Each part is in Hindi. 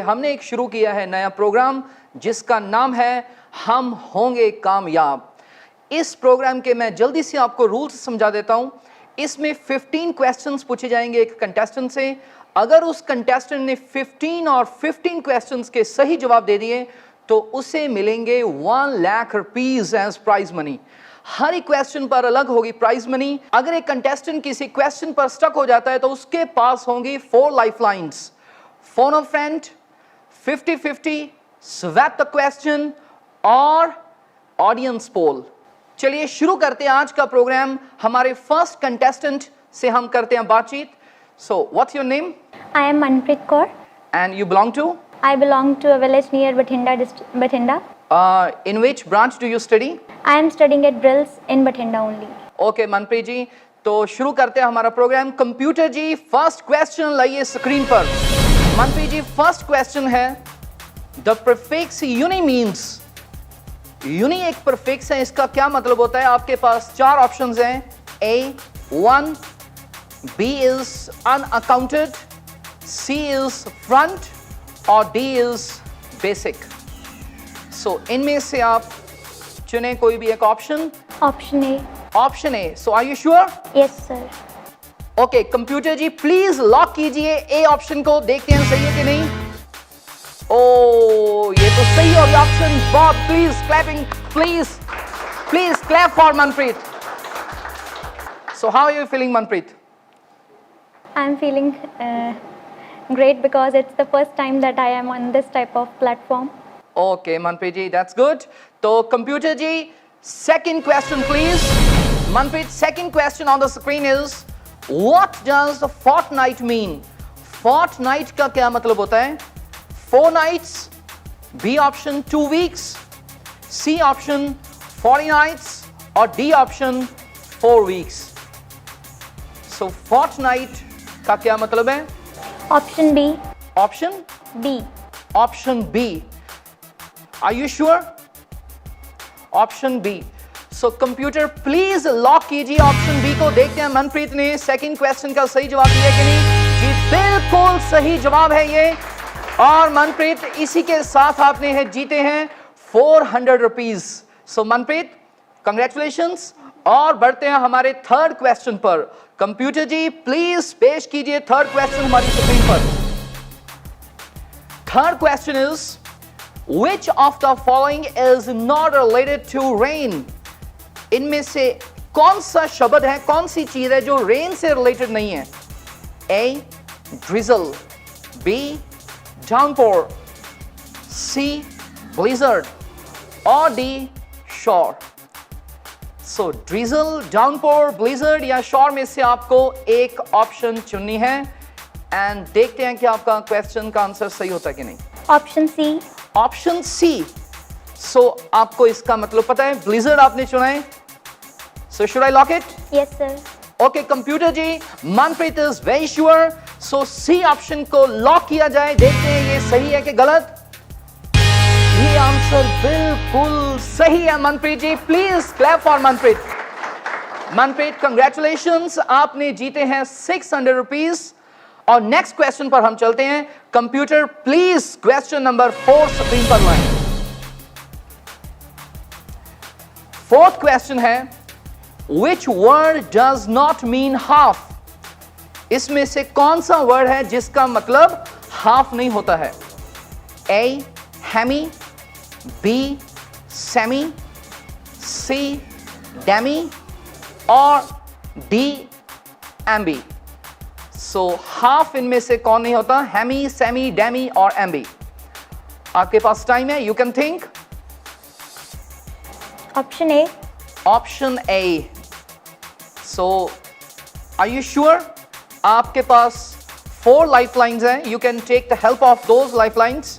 हमने एक शुरू किया है नया प्रोग्राम जिसका नाम है हम होंगे कामयाब। इस प्रोग्राम के मैं जल्दी से आपको रूल्स समझा देता हूं। इसमें 15 क्वेश्चंस पूछे जाएंगे एक कंटेस्टेंट से। अगर उस कंटेस्टेंट ने 15 और 15 क्वेश्चंस के सही जवाब दे दिए तो उसे मिलेंगे 1 lakh rupees as prize money. हर एक क्वेश्चन पर अलग होगी प्राइज मनी। अगर एक कंटेस्टेंट किसी क्वेश्चन पर स्टक हो जाता है तो उसके पास होंगी 4 lifelines, phone of friend, 50-50, swap the question और ऑडियंस पोल। चलिए शुरू करते हैं आज का प्रोग्राम। हमारे फर्स्ट कंटेस्टेंट से हम करते हैं बातचीत। So what's your name? I am Manpreet Kaur. And you belong to? I belong to a village near Bathinda. In which branch do you study? I am studying at Brills in Bathinda only. Okay Manpreet ji, तो शुरू करते हैं हमारा programme. Computer ji first question लाइए स्क्रीन पर। मनप्रीत जी फर्स्ट क्वेश्चन है, the prefix uni means. Uni एक प्रीफिक्स है, इसका क्या मतलब होता है? आपके पास 4 ऑप्शंस हैं। A 1, B is unaccounted, C is front और D is basic। सो इनमें से आप चुने कोई भी एक option. Option A. Option A. So are you sure? Yes, sir. Okay computer ji please lock कीजिए ए ऑप्शन को, देखते हैं सही है कि नहीं। ओ ये तो सही है ऑप्शन। बॉब please clapping, please clap for Manpreet. So how are you feeling Manpreet? I am feeling great because it's the first time that I am on this type of platform. Okay Manpreet ji that's good. तो computer ji second question please. Manpreet second question on the screen is what does fortnight mean? Fortnight का क्या मतलब होता है? 4 nights, B option 2 weeks, C option 40 nights और D option 4 weeks। So fortnight का क्या मतलब है? Option B. Option B. Option B. Are you sure? Option B. So computer please lock कीजिए ऑप्शन बी को। देखते हैं मनप्रीत ने सेकंड क्वेश्चन का सही जवाब दिया कि नहीं। जी बिल्कुल सही जवाब है ये। और मनप्रीत इसी के साथ आपने है जीते हैं 400 रुपीज। सो मनप्रीत कंग्रेचुलेशंस। और बढ़ते हैं हमारे थर्ड क्वेश्चन पर। कंप्यूटर जी प्लीज पेश कीजिए थर्ड क्वेश्चन हमारी स्क्रीन पर। Third question is Which of the following is not related to rain? इनमें से कौन सा शब्द है, कौन सी चीज है जो रेन से रिलेटेड नहीं है? A drizzle, B downpour, C blizzard और D shore। So drizzle, downpour, blizzard या shore में से आपको एक ऑप्शन चुननी है। एंड देखते हैं कि आपका क्वेश्चन का आंसर सही होता है कि नहीं। Option C. Option C. So आपको इसका मतलब पता है, ब्लिजर्ड आपने चुना है। So should I lock it? Yes, sir. Okay computer ji Manpreet is very sure. So C option को लॉक किया जाए। देखते हैं ये सही है कि गलत। ये आंसर बिल्कुल सही है Manpreet ji. Please clap for Manpreet. Manpreet congratulations, आपने जीते हैं 600 रुपीज। और नेक्स्ट क्वेश्चन पर हम चलते हैं। Computer please question number 4 screen पर लाएं। फोर्थ क्वेश्चन है which word does not mean half? इसमें से कौन सा वर्ड है जिसका मतलब हाफ नहीं होता है? A hemi, B semi, C demi और D ambi। सो हाफ इनमें से कौन नहीं होता? हेमी, सेमी, डेमी और एम्बी। आपके पास टाइम है, you can think. Option A. Option A. So are you sure? आपके पास 4 लाइफलाइंस हैं। You can take the help of those lifelines.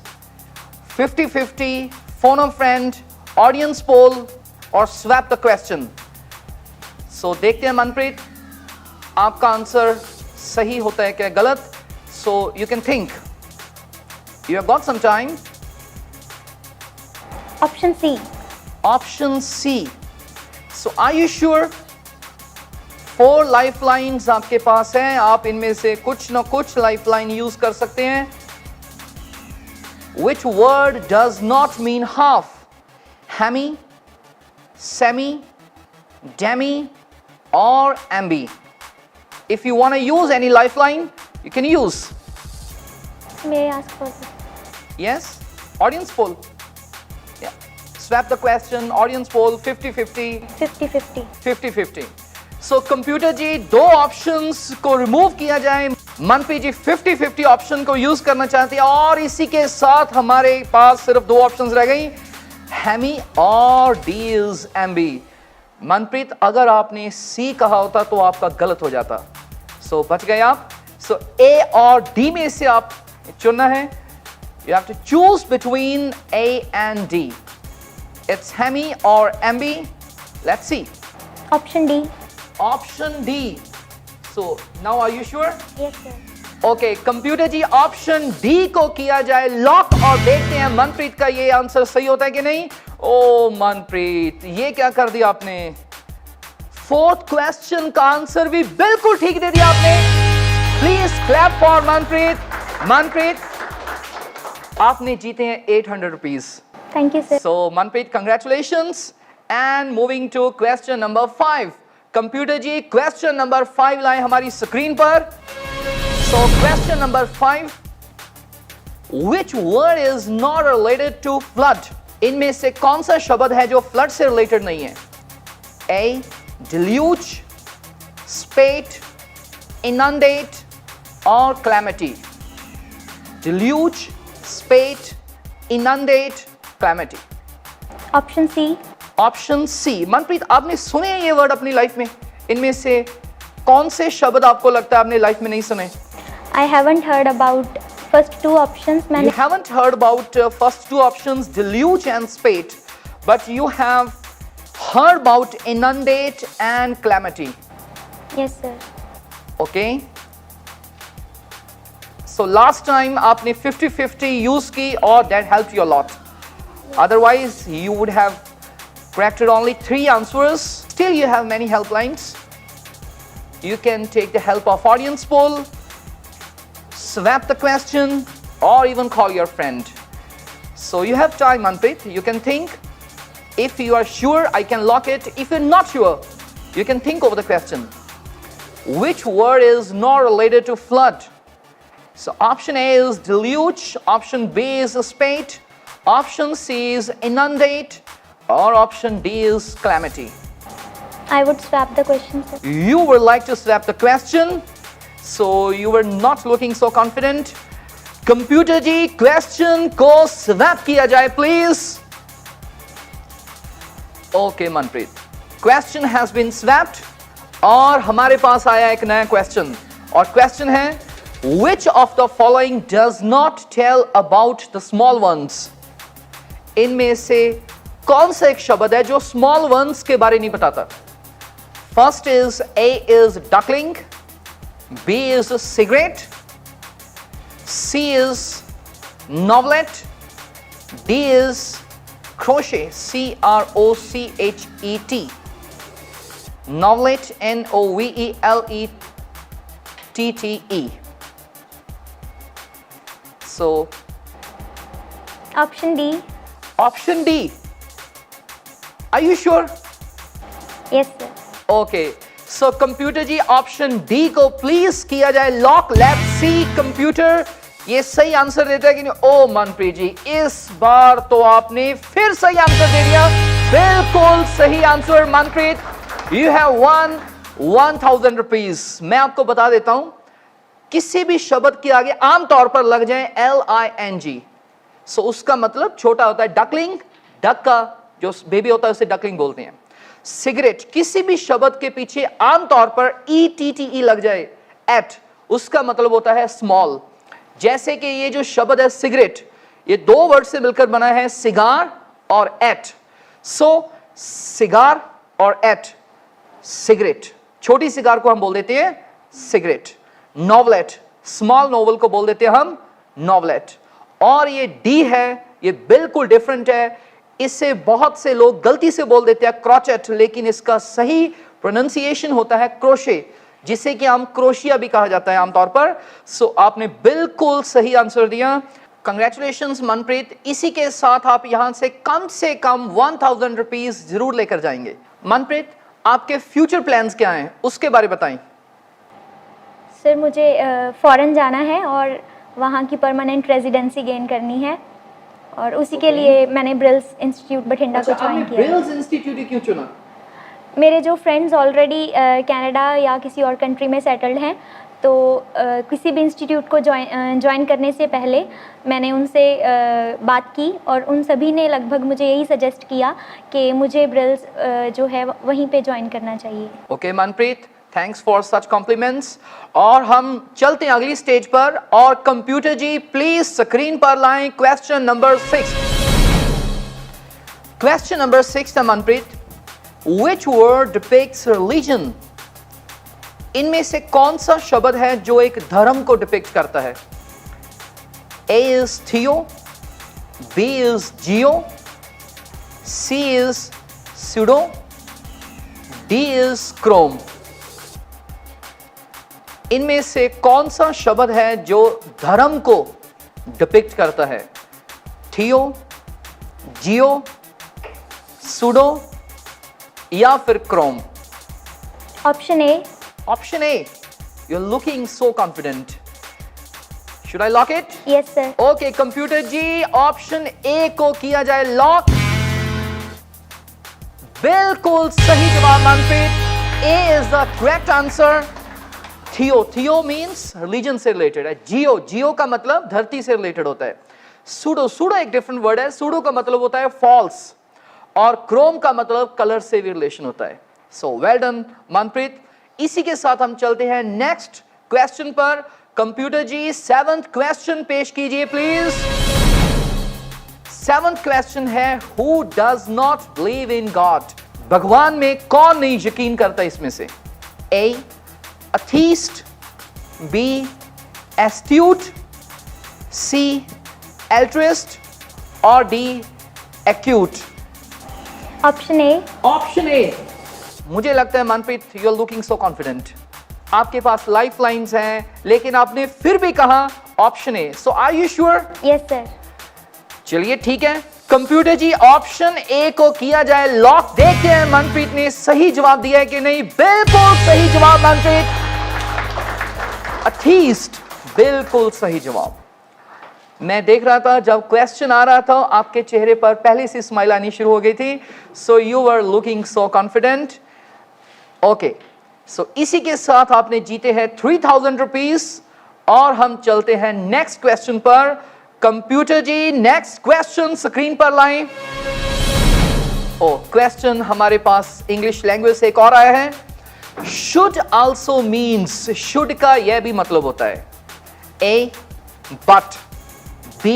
50-50, phone of friend, audience poll और स्वैप द क्वेश्चन। सो देखते हैं मनप्रीत आपका आंसर सही होता है क्या गलत। So you can think, you have got some time. Option C. Option C. So are you sure? 4 lifelines आपके पास हैं, आप इनमें से कुछ ना कुछ लाइफलाइन यूज कर सकते हैं। Which word does not mean half? Hemi, semi, demi, or ambi? If you want to use any lifeline, you can use. May I ask for this? Yes? Audience poll. Yeah. Swap the question. Audience poll 50-50. 50-50. 50-50. So computer जी दो ऑप्शंस को रिमूव किया जाए, मनप्रीत जी 50-50 ऑप्शन को यूज करना चाहते हैं और इसी के साथ हमारे पास सिर्फ दो ऑप्शंस रह गई, हेमी और डी इज एम्बी। मनप्रीत अगर आपने सी कहा होता तो आपका गलत हो जाता, सो बच गए आप। सो ए और डी में से आप चुनना है, you have to choose between A and D. It's hemi और ambi. Let's see. Option D. Option D. So now are you sure? Yes, sir. Okay computer ji option D को किया जाए लॉक और देखते हैं मनप्रीत का ये आंसर सही होता है कि नहीं। ओ मनप्रीत ये क्या कर दिया आपने, फोर्थ क्वेश्चन का आंसर भी बिल्कुल ठीक दे दिया आपने। Please clap for Manpreet. Manpreet आपने जीते हैं 800 rupees. Thank you, sir. So Manpreet, congratulations. And moving to question number 5. Computer ji question number 5 लाए हमारी स्क्रीन पर। So question number 5. Which word is not related to flood? इनमें से कौन सा शब्द है जो फ्लड से रिलेटेड नहीं है? A. Deluge, spate, inundate or calamity? Deluge, spate, inundate, calamity. Option C. Option C. Manpreet आपने सुने हैं ये वर्ड अपनी लाइफ में? इनमें से कौन से शब्द आपको लगता है आपने लाइफ में नहीं सुने? I haven't heard about first two options. You मैंने haven't heard about first two options, deluge and spate, but you have heard about inundate and calamity. Yes, sir. Okay? So last time आपने 50-50 use की और that helped you a lot. Otherwise you would have corrected only 3 answers. Still you have many helplines. You can take the help of audience poll, swap the question, or even call your friend. So you have time, Manpreet. You can think. If you are sure, I can lock it. If you're not sure, you can think over the question. Which word is not related to flood? So option A is deluge, option B is spate, option C is inundate, or option D is calamity. I would swap the question, sir. You would like to swap the question, so you were not looking so confident. Computer ji question को swap किया जाए please. Okay Manpreet, question has been swapped और हमारे पास आया एक नया question और question है which of the following does not tell about the small ones? इनमें से कौन सा एक शब्द है जो स्मॉल वंस के बारे नहीं बताता? First is A is duckling, B is cigarette, C is novelette, D is crochet, CROCHET, novelette NOVELETTE. So Option D. option D. Are you sure? Yes, sir. Okay. So computer ji option D को प्लीज किया जाए लॉक। लेट्स सी कंप्यूटर ये सही आंसर देता है कि नहीं। ओ मनप्रीत जी इस बार तो आपने फिर सही आंसर दे दिया, बिल्कुल सही answer Manpreet. You have one 1000 rupees. मैं आपको बता देता हूं किसी भी शब्द के आगे आमतौर पर लग जाए LING, सो उसका मतलब छोटा होता है। डकलिंग, डक का जो बेबी होता है उसे डकलिंग बोलते हैं। सिगरेट, किसी भी शब्द के पीछे आमतौर पर ETTE लग जाए, एट, उसका मतलब होता है स्मॉल। जैसे कि ये जो शब्द है सिगरेट, ये दो वर्ड से मिलकर बना है सिगार और एट। सो सिगार और एट, सिगरेट। छोटी सिगार को हम बोल देते हैं सिगरेट। नॉवलेट, स्मॉल नोवेल को बोल देते हैं हम नॉवलेट। और ये डी है, ये बिल्कुल डिफरेंट है। इसे बहुत से लोग गलती से बोल देते हैं क्रोचेट, लेकिन इसका सही प्रोनाउंसिएशन होता है क्रोशे, जिसे कि हम क्रोशिया भी कहा जाता है आमतौर पर। सो आपने बिल्कुल सही आंसर दिया। कंग्रेचुलेशंस मनप्रीत, इसी के साथ आप यहाँ से कम 1000 रुपीज जरूर लेकर जाएंगे। मनप्रीत, आपके फ्यूचर प्लान्स क्या हैं, उसके बारे बताएं। सर मुझे फ़ॉरेन जाना है और वहाँ की परमानेंट रेजिडेंसी गेन करनी है और उसी के लिए मैंने ब्रिल्स इंस्टीट्यूट बठिंडा को ज्वाइन किया है। ब्रिल्स इंस्टीट्यूट ही क्यों चुना? मेरे जो फ्रेंड्स ऑलरेडी कनाडा या किसी और कंट्री में सेटल्ड हैं, तो किसी भी इंस्टीट्यूट को ज्वाइन करने से पहले मैंने उनसे बात की और उन सभी ने लगभग मुझे यही सजेस्ट किया कि मुझे ब्रिल्स जो है वहीं पे ज्वाइन करना चाहिए। Okay Manpreet, thanks for such compliments. और हम चलते हैं अगली स्टेज पर, और कंप्यूटर जी प्लीज स्क्रीन पर लाएं क्वेश्चन नंबर 6। क्वेश्चन नंबर 6 है Manpreet, Which word depicts religion? इनमें से कौन सा शब्द है जो एक धर्म को डिपिक्ट करता है? A is Theo, B is Geo, C is Pseudo, D is Chrome. इनमें से कौन सा शब्द है जो धर्म को डिपिक्ट करता है? Theo, Geo, Pseudo या फिर chrome? Option A. Option A, you are looking so confident. Should I lock it? Yes sir. Okay computer ji, option A को किया जाए लॉक। बिल्कुल सही जवाब Manpreet, A is the correct answer. Theo, theo means religion से रिलेटेड है। जियो, जियो का मतलब धरती से रिलेटेड होता है। सूडो, सूडो एक डिफरेंट वर्ड है। सूडो का मतलब होता है फॉल्स, और क्रोम का मतलब कलर से भी रिलेशन होता है। So well done Manpreet. इसी के साथ हम चलते हैं नेक्स्ट क्वेश्चन पर। कंप्यूटर जी 7th क्वेश्चन पेश कीजिए प्लीज। 7th क्वेश्चन है, who does not believe in God? भगवान में कौन नहीं यकीन करता इसमें से? A atheist, B astute, C altruist और D acute? Option A. Option A, मुझे लगता है Manpreet you are looking so confident, आपके पास लाइफ लाइन्स हैं, लेकिन आपने फिर भी कहा option A. So are you sure? Yes sir. चलिए ठीक है कंप्यूटर जी, ऑप्शन ए को किया जाए लॉक। देखते हैं मनप्रीत ने सही जवाब दिया है कि नहीं। बिल्कुल सही जवाब मनप्रीत, अथीस्ट, बिल्कुल सही जवाब। मैं देख रहा था जब क्वेश्चन आ रहा था आपके चेहरे पर पहले से स्माइल आनी शुरू हो गई थी। So you are looking so confident. Okay, so इसी के साथ आपने जीते हैं 3000 रुपीज। और हम चलते हैं नेक्स्ट क्वेश्चन पर। कंप्यूटर जी नेक्स्ट क्वेश्चन स्क्रीन पर लाएं। ओ, क्वेश्चन हमारे पास इंग्लिश लैंग्वेज से एक और आया है। शुड आल्सो मीन्स, शुड का यह भी मतलब होता है A but, B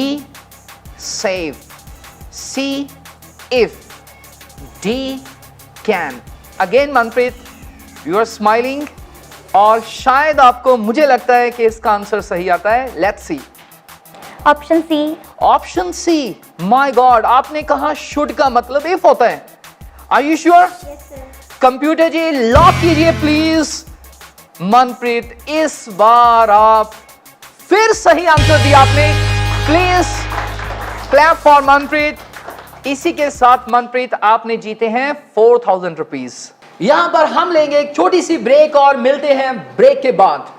save, C if, D can. Again Manpreet, you are smiling, और शायद आपको, मुझे लगता है कि इसका आंसर सही आता है। Let's see. Option C. Option C, my God, आपने कहा शुड का मतलब इफ होता है। Are you sure? Yes sir. Computer ji lock कीजिए प्लीज। मनप्रीत, इस बार आप फिर सही आंसर दिया आपने। Please clap for Manpreet. इसी के साथ मनप्रीत आपने जीते हैं 4000 रुपीज। यहां पर हम लेंगे एक छोटी सी ब्रेक और मिलते हैं ब्रेक के बाद।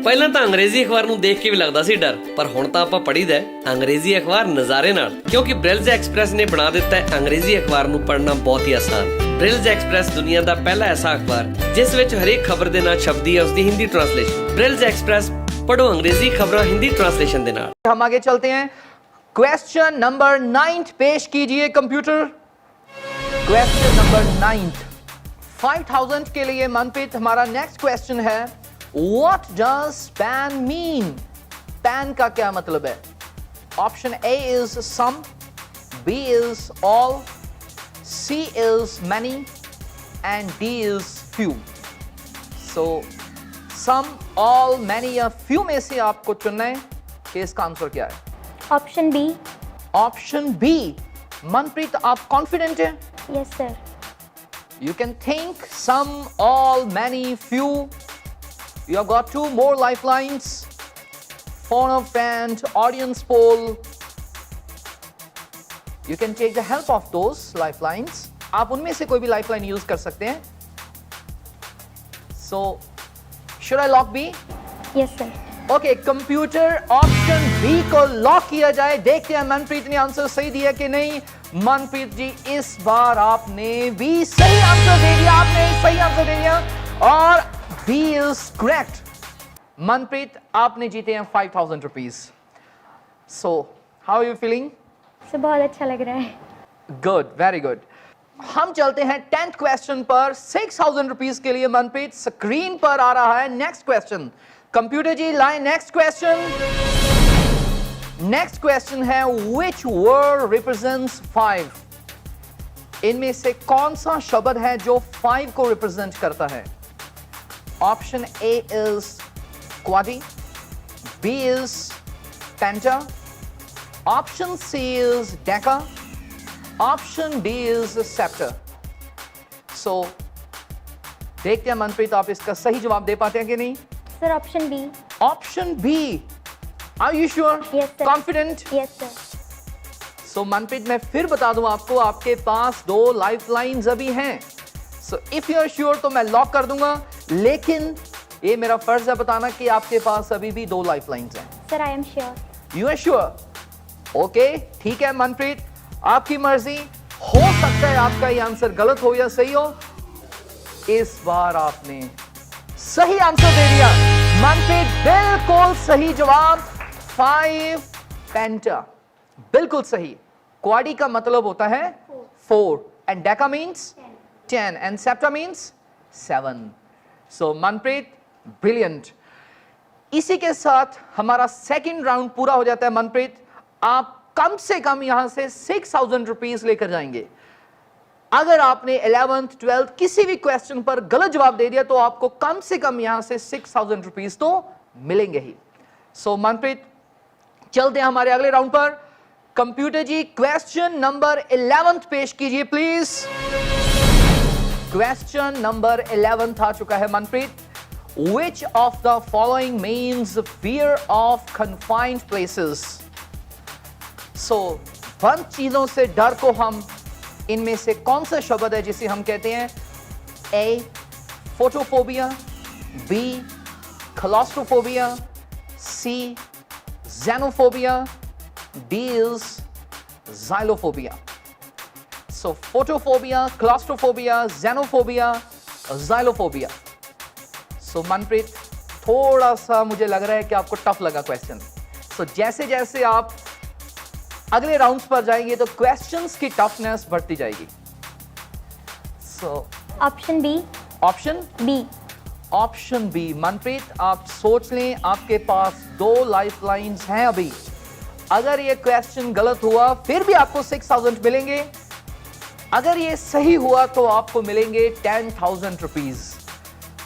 ਪਹਿਲਾਂ ਤਾਂ ਅੰਗਰੇਜ਼ੀ ਅਖਬਾਰ ਨੂੰ ਦੇਖ ਕੇ ਵੀ ਲੱਗਦਾ ਸੀ ਡਰ, ਪਰ ਹੁਣ ਤਾਂ ਆਪਾਂ ਪੜ੍ਹੀਦਾ ਅੰਗਰੇਜ਼ੀ ਅਖਬਾਰ ਨਜ਼ਾਰੇ ਨਾਲ, ਕਿਉਂਕਿ ਬ੍ਰਿਲਜ਼ ਐਕਸਪ੍ਰੈਸ ਨੇ ਬਣਾ ਦਿੱਤਾ ਹੈ ਅੰਗਰੇਜ਼ੀ ਅਖਬਾਰ ਨੂੰ ਪੜ੍ਹਨਾ ਬਹੁਤ ਹੀ ਆਸਾਨ। ਬ੍ਰਿਲਜ਼ ਐਕਸਪ੍ਰੈਸ ਦੁਨੀਆ ਦਾ ਪਹਿਲਾ ਐਸਾ ਅਖਬਾਰ ਜਿਸ ਵਿੱਚ ਹਰੇਕ ਖਬਰ ਦੇ ਨਾਲ ਛਪਦੀ ਹੈ ਉਸਦੀ ਹਿੰਦੀ ਟ੍ਰਾਂਸਲੇਸ਼ਨ। ਬ੍ਰਿਲਜ਼ ਐਕਸਪ੍ਰੈਸ पढ़ो अंग्रेजी खबरें हिंदी ट्रांसलेशन के नाल। हम आगे चलते हैं। क्वेश्चन नंबर 9 पेश कीजिए कंप्यूटर। क्वेश्चन नंबर 9, 5000 के लिए मनप्रीत हमारा नेक्स्ट क्वेश्चन है, what does pan mean? Pan का क्या मतलब है? Option A is some, B is all, C is many and D is few. So some, all, many या फ्यू में से आपको चुनना है कि इसका आंसर क्या है। Option B. Option B. Manpreet, आप कॉन्फिडेंट हैं? Yes sir. You can think some, all, many, few. You have got 2 more lifelines phone a friend, audience poll. You can take the help of those lifelines. आप उनमें से कोई भी lifeline use कर सकते हैं. So, should I lock B? Yes, sir. Okay, computer option B को लॉक किया जाए. देखते हैं मनप्रीत ने आंसर सही दिया कि नहीं. मनप्रीत जी, इस बार आपने भी सही आंसर दे दिया. आपने सही आंसर दे दिया और बी इज करेक्ट. मनप्रीत, आपने जीते हैं 5000 rupees. So how are you feeling? Sir बहुत अच्छा लग रहा है. Good, very good. हम चलते हैं 10th क्वेश्चन पर. 6000 रुपीज के लिए मनप्रीत स्क्रीन पर आ रहा है नेक्स्ट क्वेश्चन. कंप्यूटर जी लाए नेक्स्ट क्वेश्चन. नेक्स्ट क्वेश्चन है विच वर्ड रिप्रेजेंट्स 5. इनमें से कौन सा शब्द है जो 5 को रिप्रेजेंट करता है? Option A is quadri, B is penta, option C is deca, option D is sceptre. So देखते हैं मनप्रीत आप इसका सही जवाब दे पाते हैं कि नहीं. Sir option B. Option B. Are you sure? Yes, sir. Confident? Yes sir. So Manpreet, मैं फिर बता दूं आपको, आपके पास 2 लाइफलाइंस अभी हैं. So if you are sure तो मैं लॉक कर दूंगा, लेकिन ये मेरा फर्ज है बताना कि आपके पास अभी भी 2 लाइफलाइंस हैं. Sir I am sure. You are sure? Okay, ठीक है मनप्रीत, आपकी मर्जी. हो सकता है आपका ये आंसर गलत हो या सही हो. इस बार आपने सही आंसर दे दिया. मनप्रीत, बिल्कुल सही जवाब. 5 पेंटा, बिल्कुल सही. क्वाडी का मतलब होता है 4 and Deka means 10 and septa means 7. So Manpreet, brilliant. इसी के साथ हमारा सेकंड राउंड पूरा हो जाता है. मनप्रीत, आप कम से कम यहां से 6000 रुपीज लेकर जाएंगे. अगर आपने 11th 12th किसी भी क्वेश्चन पर गलत जवाब दे दिया तो आपको कम से कम यहां से 6000 रुपीज तो मिलेंगे ही. सो मनप्रीत, चलते हैं हमारे अगले राउंड पर. कंप्यूटर जी, क्वेश्चन नंबर 11 पेश कीजिए प्लीज. क्वेश्चन नंबर 11 आ चुका है Manpreet. Which of the following means fear of confined places? So, बंद चीजों से डर को हम, इनमें से कौन सा शब्द है जिसे हम कहते हैं? A. Photophobia, B. Claustrophobia, C. xenophobia, D is xylophobia. So photophobia, claustrophobia, xenophobia, xylophobia. So Manpreet, थोड़ा सा मुझे लग रहा है कि आपको टफ लगा क्वेश्चन. So जैसे जैसे आप अगले राउंड्स पर जाएंगे तो क्वेश्चंस की टफनेस बढ़ती जाएगी. So option B. Option B. Option B. Manpreet, आप सोच लें, आपके पास 2 लाइफलाइंस हैं अभी. अगर ये क्वेश्चन गलत हुआ फिर भी आपको 6000 मिलेंगे. अगर ये सही हुआ तो आपको मिलेंगे 10,000 रुपीज.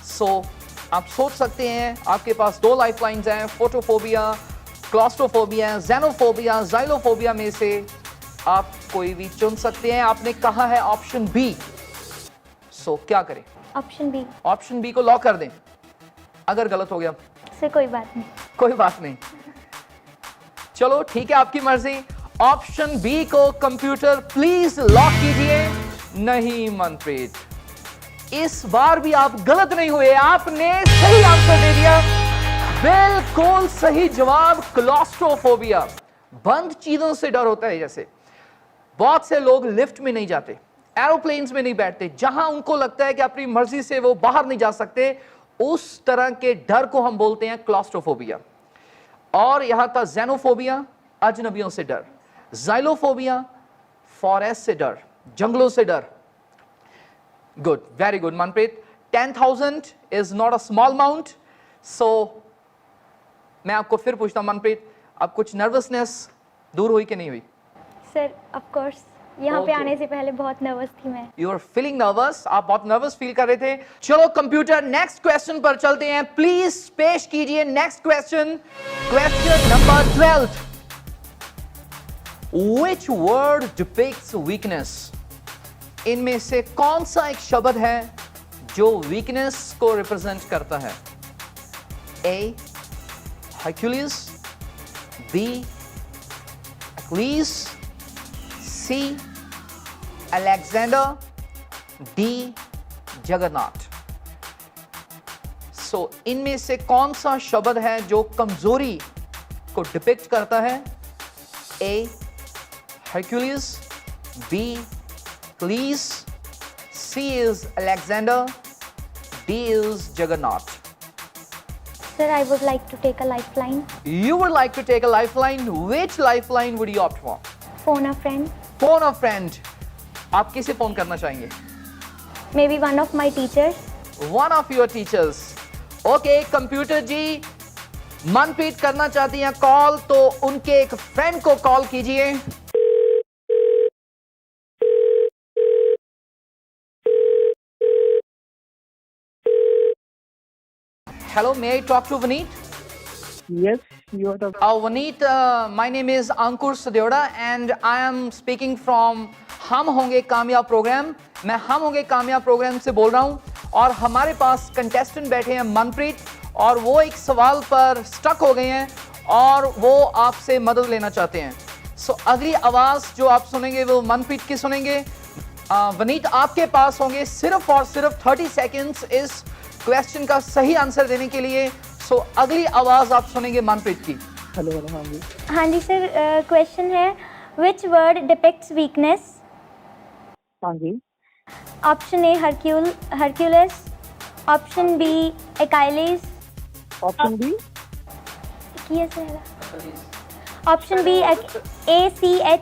सो आप सोच सकते हैं, आपके पास 2 लाइफलाइंस हैं. फोटोफोबिया, क्लॉस्ट्रोफोबिया, xenophobia, xylophobia में से आप कोई भी चुन सकते हैं. आपने कहा है ऑप्शन बी. सो क्या करें? Option B. ऑप्शन बी को लॉक कर दें. अगर गलत हो गया सर कोई बात नहीं. कोई बात नहीं, चलो ठीक है, आपकी मर्जी. ऑप्शन बी को कंप्यूटर प्लीज लॉक कीजिए. नहीं मनप्रीत, इस बार भी आप गलत नहीं हुए, आपने सही आंसर दे दिया. बिल्कुल सही जवाब, क्लॉस्ट्रोफोबिया. बंद चीजों से डर होता है. जैसे बहुत से लोग लिफ्ट में नहीं जाते, एरोप्लेन्स में नहीं बैठते, जहां उनको लगता है कि अपनी मर्जी से वो बाहर नहीं जा सकते. उस तरह के डर को हम बोलते हैं क्लॉस्ट्रोफोबिया. और यहां था xenophobia, अजनबियों से डर. xylophobia, फॉरेस्ट से डर, जंगलों से डर. Good, very good Manpreet. 10,000 is not a small amount. So मैं आपको फिर पूछता हूं मनप्रीत, अब कुछ नर्वसनेस दूर हुई कि नहीं हुई? सर ऑफ कोर्स यहाँ पे Okay. आने से पहले बहुत नर्वस थी मैं. यू आर फीलिंग नर्वस, आप बहुत नर्वस फील कर रहे थे. चलो कंप्यूटर, नेक्स्ट क्वेश्चन पर चलते हैं. प्लीज पेश कीजिए next question. Question number 12. Which word depicts weakness? इनमें से कौन सा एक शब्द है जो वीकनेस को रिप्रेजेंट करता है? A. Hercules, B. Achilles. C. Alexander. D. Juggernaut. So, इनमें से कौन सा शब्द है जो कमजोरी को डिपिक्ट करता है? A. Hercules. B. Achilles. C is Alexander. D is Juggernaut. Sir, I would like to take a lifeline. You would like to take a lifeline. Which lifeline would you opt for? Phone a friend. Phone a friend. आप किसे फोन करना चाहेंगे? Maybe one of my teachers. One of your teachers. Okay, computer ji Manpreet करना चाहती हैं कॉल, तो उनके एक फ्रेंड को कॉल कीजिए। Hello, may I talk to Vaneet? Yes, you are the. Vaneet, my name is Ankur Sadeoda and I am speaking from हम होंगे कामयाब प्रोग्राम। मैं हम होंगे कामयाब प्रोग्राम से बोल रहा हूं और हमारे पास कंटेस्टेंट बैठे हैं मनप्रीत, और वो एक सवाल पर स्टक हो गए हैं और वो आपसे मदद लेना चाहते हैं। सो अगली आवाज़ जो आप सुनेंगे वो मनप्रीत की सुनेंगे। वनीत, आपके पास होंगे सिर्फ और सिर्फ 30 सेकेंड्स इस क्वेश्चन का सही आंसर देने के लिए। सो अगली आवाज़ आप सुनेंगे मनप्रीत की। हेलो हेलो, हाँ जी। हाँ जी सर, क्वेश्चन है विच वर्ड डिपिक्ट्स वीकनेस? हाँ जी। Option A Hercules, option B Achilles, option B option B ACHILLES।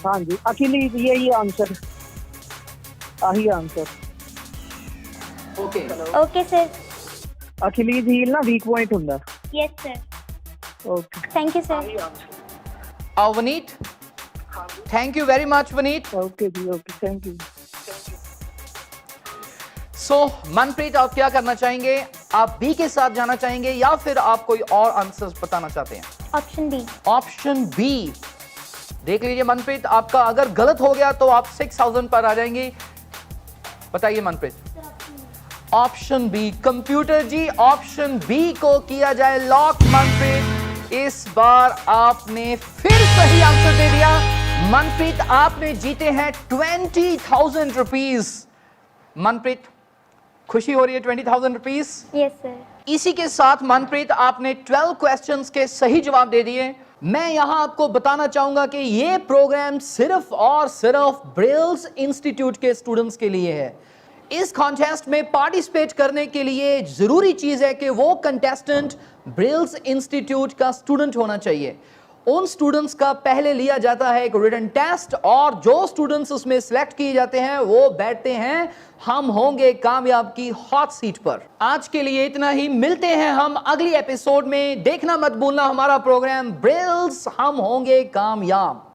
हाँ जी, अखिलीज, यही आंसर, आही answer. Okay okay sir. Achilles heel ना वीक पॉइंट हुंदा। Yes sir. Okay, thank you sir. Vaneet, thank you very much Vaneet. Okay जी, okay, thank you. So Manpreet, आप क्या करना चाहेंगे? आप बी के साथ जाना चाहेंगे या फिर आप कोई और आंसर्स बताना चाहते हैं? Option B. Option B. देख लीजिए मनप्रीत, आपका अगर गलत हो गया तो आप 6000 पर आ जाएंगी। बताइए Manpreet. Option B, computer ji option B को किया जाए लॉक। मनप्रीत, इस बार आपने फिर सही आंसर दे दिया। मनप्रीत, आपने जीते हैं 20,000 रुपीज। मनप्रीत, खुशी हो रही है 20,000 रुपीज? Yes sir. इसी के साथ मनप्रीत, आपने 12 क्वेश्चंस के सही जवाब दे दिए। मैं यहां आपको बताना चाहूंगा कि यह प्रोग्राम सिर्फ और सिर्फ ब्रेल्स इंस्टीट्यूट के स्टूडेंट्स के लिए है। इस कॉन्टेस्ट में पार्टिसिपेट करने के लिए जरूरी चीज है कि वो कंटेस्टेंट ब्रेल्स इंस्टीट्यूट का स्टूडेंट होना चाहिए। उन स्टूडेंट्स का पहले लिया जाता है एक रिटन टेस्ट, और जो स्टूडेंट्स उसमें सिलेक्ट किए जाते हैं वो बैठते हैं हम होंगे कामयाब की हॉट सीट पर। आज के लिए इतना ही, मिलते हैं हम अगली एपिसोड में। देखना मत भूलना हमारा प्रोग्राम ब्रेल्स हम होंगे कामयाब।